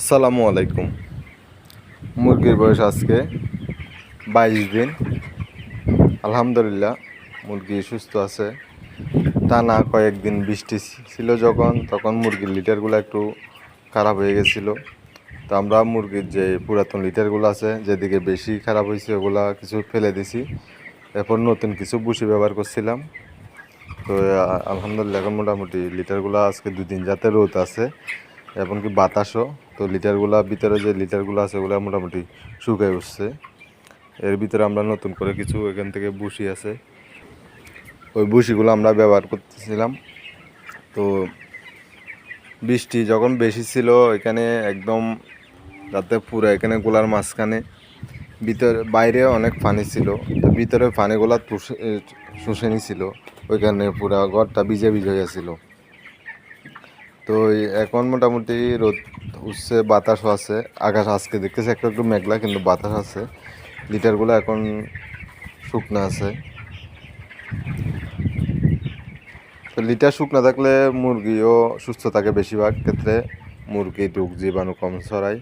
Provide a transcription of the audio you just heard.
আসসালামু আলাইকুম। মুরগির বয়স আজকে 22 দিন। আলহামদুলিল্লাহ মুরগি সুস্থ আছে। টানা কয়েকদিন বৃষ্টি ছিল তখন মুরগির লিটারগুলো একটু খারাপ হয়ে গেছিলো। তো আমরা মুরগির যে পুরাতন লিটারগুলো আছে যেদিকে বেশি খারাপ হয়েছে ওগুলা কিছু ফেলে দিছি। এরপর নতুন কিছু ভুসি ব্যবহার করছিলাম। তো আলহামদুলিল্লাহ এখন মোটামুটি লিটারগুলো আজকে 2 দিন যাতে রোদ আছে এমনকি বাতাসও। তো ভিতরে যে লিটারগুলো আছে ওগুলো মোটামুটি শুকিয়ে উঠছে। এর ভিতরে আমরা নতুন করে কিছু এখান থেকে ভুসি আছে, ওই ভুসিগুলো আমরা ব্যবহার করতেছিলাম। তো বৃষ্টি যখন বেশি ছিল এখানে একদম যাতে পুরো এখানে গোলার মাঝখানে বাইরে অনেক পানি ছিল, তো ভিতরে পানিগুলা শুষে নিছিল, ওইখানে পুরা ঘরটা ভিজে ভিজে গেছিল। তো এখন মোটামুটি রোদ উঠছে, বাতাসও আছে, আকাশ আজকে দেখতেছে একটু একটু মেঘলা কিন্তু বাতাস আছে। লিটারগুলো এখন শুকনো আছে। তো লিটার শুকনো থাকলে মুরগিও সুস্থ থাকে, বেশিরভাগ ক্ষেত্রে মুরগি রোগ জীবাণু কম ছড়ায়।